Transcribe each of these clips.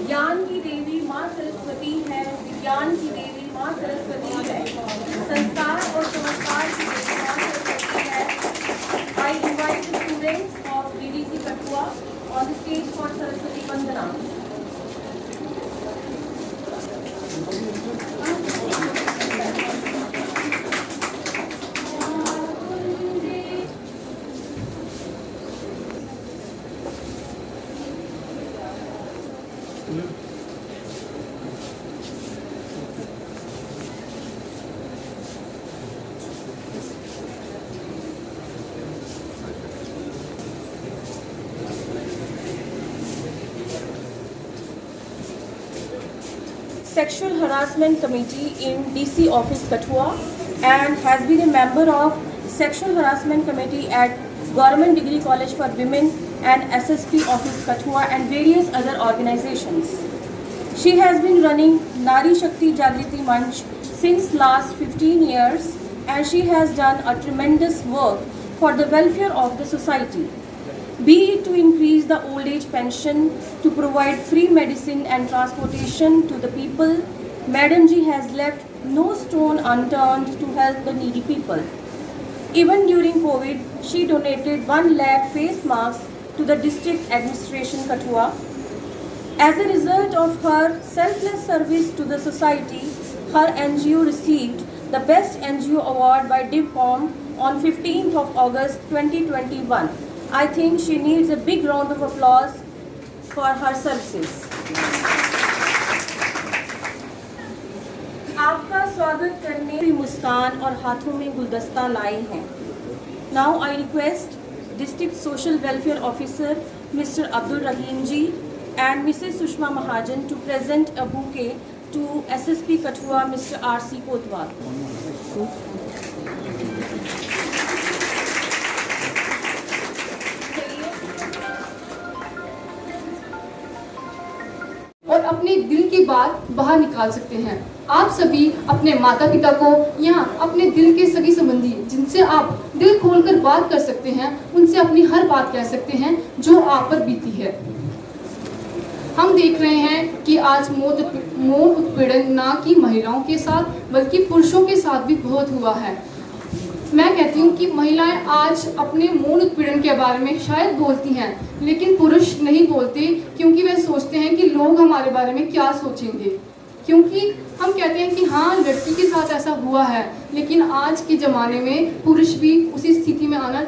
ज्ञान की देवी माँ सरस्वती है, विज्ञान की देवी माँ सरस्वती है, संस्कार और चमत्कार की देवी माँ सरस्वती है। I invite the students of DDC Kathua on the stage for Saraswati Vandana. Sexual Harassment Committee in DC Office Kathua and has been a member of Sexual Harassment Committee at Government Degree College for Women and SSP Office Kathua and various other organizations. She has been running Nari Shakti Jagriti Manch since last 15 years and she has done a tremendous work for the welfare of the society. Be it to increase the old age pension, to provide free medicine and transportation to the people, Madam Ji has left no stone unturned to help the needy people. Even during COVID, she donated 1 lakh face masks to the district administration Kathua. As a result of her selfless service to the society, her NGO received the Best NGO Award by DIVCOM on 15th of August 2021. I think she needs a big round of applause for her services. आपका स्वागत करने की मुस्कान और हाथों में गुलदस्ता लाए हैं. Now I request District Social Welfare Officer Mr. Abdul Rahim Ji and Mrs. Sushma Mahajan to present a bouquet to SSP Kathua Mr. R.C. Kotwal. और अपने दिल की बात बाहर निकाल सकते हैं. आप सभी अपने माता पिता को या अपने दिल के सगी संबंधी जिनसे आप दिल खोलकर बात कर सकते हैं, उनसे अपनी हर बात कह सकते हैं जो आप पर बीती है. हम देख रहे हैं कि आज मौन उत्पीड़न ना कि महिलाओं के साथ बल्कि पुरुषों के साथ भी बहुत हुआ है. मैं कहती हूँ कि महिलाएं आज अपने मौन उत्पीड़न के बारे में शायद बोलती हैं, लेकिन पुरुष नहीं बोलते क्योंकि वे सोचते हैं कि लोग हमारे बारे में क्या सोचेंगे. क्योंकि हम कहते हैं कि हाँ, लड़की के साथ ऐसा हुआ है, लेकिन आज के ज़माने में पुरुष भी उसी स्थिति में आना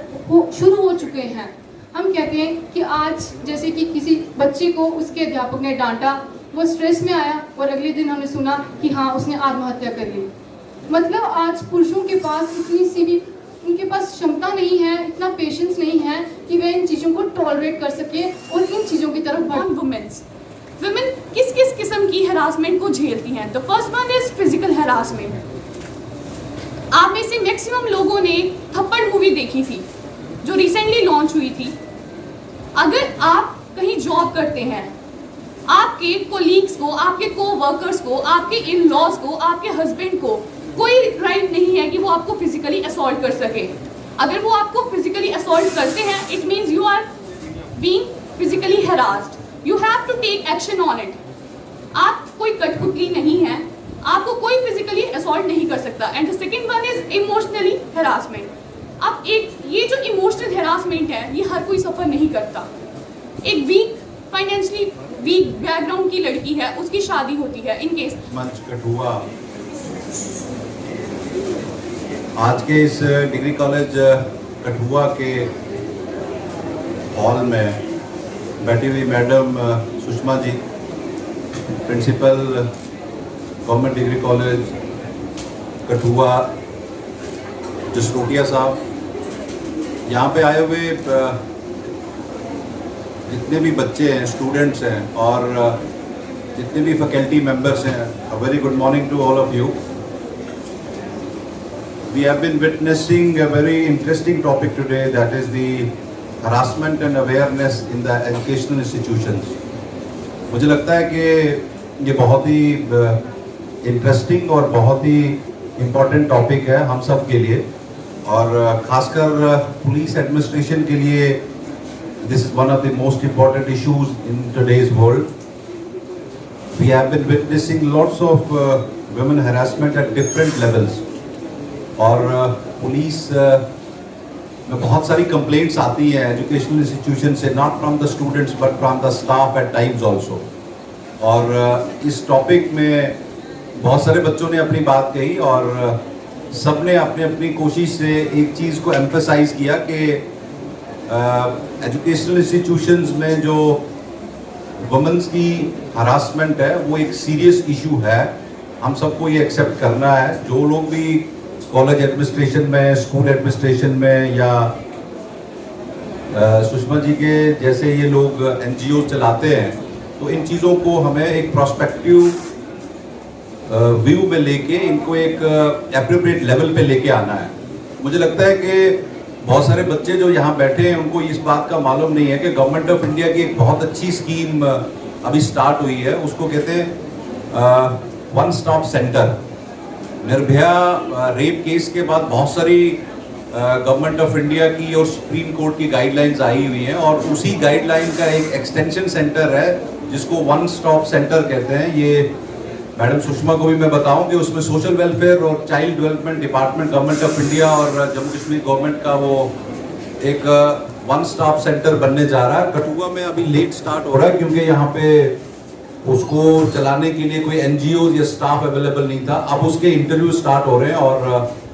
शुरू हो चुके हैं. हम कहते हैं कि आज जैसे कि किसी बच्चे को उसके अध्यापक ने डांटा, वो स्ट्रेस में आया और अगले दिन हमने सुना कि हाँ, उसने आत्महत्या कर ली. मतलब आज पुरुषों के पास इतनी सी भी उनके पास क्षमता नहीं है, इतना पेशेंस नहीं है कि वे इन चीज़ों को टॉलरेट कर सके और इन चीज़ों की तरफ बढ़ें. वुमेन किस किस किस्म की हरासमेंट को झेलती हैं? तो first one is physical harassment. आप में से मैक्सिमम लोगों ने थप्पड़ मूवी देखी थी जो रिसेंटली लॉन्च हुई थी. अगर आप कहीं जॉब करते हैं, आपके कोलीग्स को, आपके कोवर्कर्स को, आपके इन लॉज को, आपके हस्बैंड को कोई राइट नहीं है कि वो आपको फिजिकली असॉल्ट कर सके. अगर वो आपको फिजिकली असॉल्ट करते हैं, it means you are being physically harassed. You have to take action on it. आप कोई कठपुतली नहीं है, आपको कोई फिजिकली असॉल्ट नहीं कर सकता. And the second one is emotionally harassment. अब ये जो इमोशनल हरासमेंट है, ये हर कोई सफर नहीं करता. एक वीक फाइनेंशियली वीक बैकग्राउंड की लड़की है, उसकी शादी होती है, इन केस मंच कठुआ आज के इस डिग्री कॉलेज कठुआ के हॉल में बैठी हुई madam Sushma ji, principal government degree college Kathua, Jasrotia साहब, यहाँ पे आए हुए जितने भी बच्चे हैं, स्टूडेंट्स हैं और जितने भी फैकल्टी मेंबर्स हैं, a very good morning to all of you. We have been witnessing a very interesting topic today, that is the harassment and awareness in the educational institutions. मुझे लगता है कि ये बहुत ही इंटरेस्टिंग और बहुत ही इम्पोर्टेंट टॉपिक है हम सब के लिए, और खासकर पुलिस एडमिनिस्ट्रेशन के लिए this is one of the most important issues in today's world. we have been witnessing lots of women harassment at different levels. और पुलिस में बहुत सारी कंप्लेंट्स आती हैं एजुकेशनल इंस्टीट्यूशन से, not from the students but from the staff at times also. और इस topic में बहुत सारे बच्चों ने अपनी बात कही और सब ने अपनी अपनी कोशिश से एक चीज़ को एम्फसाइज किया कि एजुकेशनल इंस्टीट्यूशंस में जो वुमेन्स की हरासमेंट है वो एक सीरियस इशू है. हम सबको ये एक्सेप्ट करना है. जो लोग भी कॉलेज एडमिनिस्ट्रेशन में, स्कूल एडमिनिस्ट्रेशन में या सुषमा जी के जैसे ये लोग NGO चलाते हैं, तो इन चीज़ों को हमें एक प्रोस्पेक्टिव व्यू में लेके इनको एक एप्रोप्रिएट लेवल पे लेके आना है. मुझे लगता है कि बहुत सारे बच्चे जो यहाँ बैठे हैं उनको इस बात का मालूम नहीं है कि गवर्नमेंट ऑफ इंडिया की एक बहुत अच्छी स्कीम अभी स्टार्ट हुई है. उसको कहते हैं one stop centre. Nirbhaya rape case के बाद बहुत सारी गवर्नमेंट ऑफ इंडिया की और सुप्रीम कोर्ट की गाइडलाइंस आई हुई हैं और उसी गाइडलाइन का एक एक्सटेंशन सेंटर है जिसको वन स्टॉप सेंटर कहते हैं. ये मैडम सुषमा को भी मैं बताऊं कि उसमें सोशल वेलफेयर और child development department government of India और जम्मू कश्मीर गवर्नमेंट का वो एक वन स्टॉप सेंटर बनने जा रहा है. कठुआ में अभी लेट स्टार्ट हो रहा है क्योंकि यहाँ पे उसको चलाने के लिए कोई NGO या स्टाफ अवेलेबल नहीं था. अब उसके इंटरव्यू स्टार्ट हो रहे हैं और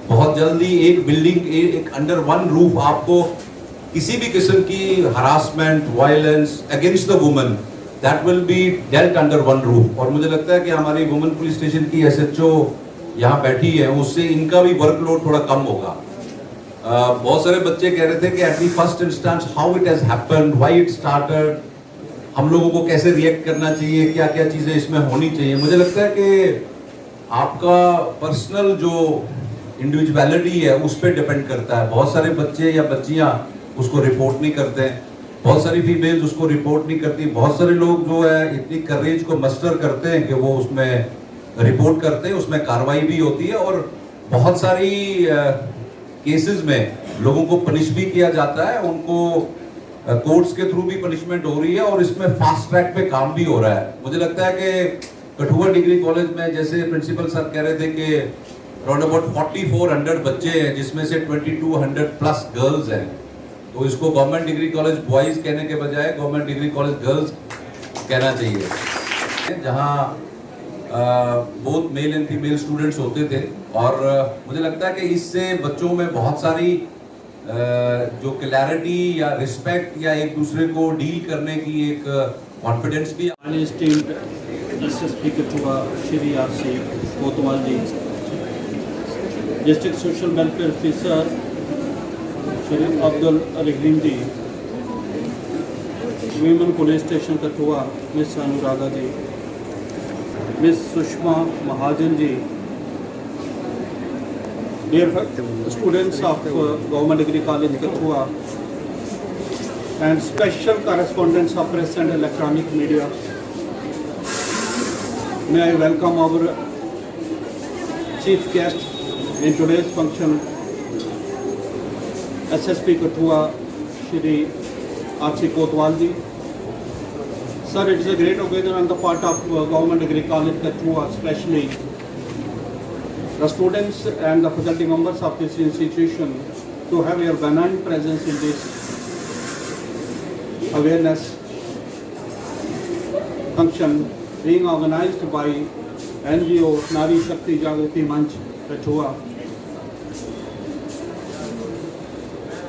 बहुत जल्दी एक बिल्डिंग एक अंडर वन रूफ आपको किसी भी किस्म की harassment, violence against the woman that will be dealt under one roof. और मुझे लगता है कि हमारी वुमेन पुलिस स्टेशन की SHO यहाँ बैठी है, उससे इनका भी वर्कलोड थोड़ा कम होगा. बहुत सारे बच्चे कह रहे थे कि at the first instance how it has happened, why it started, हम लोगों को कैसे रिएक्ट करना चाहिए, क्या क्या चीज़ें इसमें होनी चाहिए. मुझे लगता है कि आपका पर्सनल जो इंडिविजुअलिटी है उस पर डिपेंड करता है. बहुत सारे बच्चे या बच्चियाँ उसको रिपोर्ट नहीं करते हैं, बहुत सारी फीमेल्स उसको रिपोर्ट नहीं करती. बहुत सारे लोग जो है इतनी करेज को मस्टर करते हैं कि वो उसमें रिपोर्ट करते हैं, उसमें कार्रवाई भी होती है और बहुत सारी केसेस में लोगों को पनिश भी किया जाता है, उनको कोर्ट्स के थ्रू भी पनिशमेंट हो रही है और इसमें फास्ट ट्रैक पे काम भी हो रहा है. मुझे लगता है कि कठुआ डिग्री कॉलेज में जैसे प्रिंसिपल सर कह रहे थे कि अराउंड अबाउट 4400 बच्चे हैं जिसमें से 2200 प्लस गर्ल्स हैं. तो इसको गवर्नमेंट डिग्री कॉलेज बॉयज कहने के बजाय गवर्नमेंट डिग्री कॉलेज गर्ल्स कहना चाहिए, जहाँ both male and female students होते थे. और मुझे लगता है कि इससे बच्चों में बहुत सारी जो क्लैरिटी या रिस्पेक्ट या एक दूसरे को डील करने की एक कॉन्फिडेंस भी. SSP Kathua Shri RC Kotwal ji, district social welfare officer Shri Abdul Rahim ji, women police station Kathua miss Anuradha ji, miss Sushma Mahajan ji, dear students of Government Degree College Kathua and special correspondents of press and electronic media, may I welcome our chief guest in today's function, SSP Kathua Shri RC Kotwal ji. Sir, it is a great occasion on the part of Government Degree College Kathua, especially the students and the faculty members of this institution, to have your benign presence in this awareness function being organized by NGO Nari Shakti Jagriti Manch Kathua.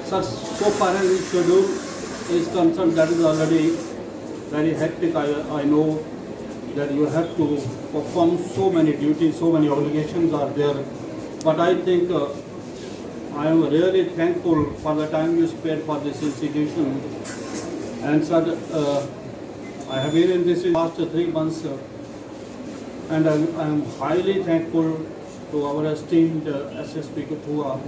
Sir, so far as the schedule is concerned, that is already very hectic. I know that you have to perform so many duties, so many obligations are there. But I think I am really thankful for the time you spared for this institution. And sir, I have been in this in the past 3 months, and I am highly thankful to our esteemed SSP Kathua.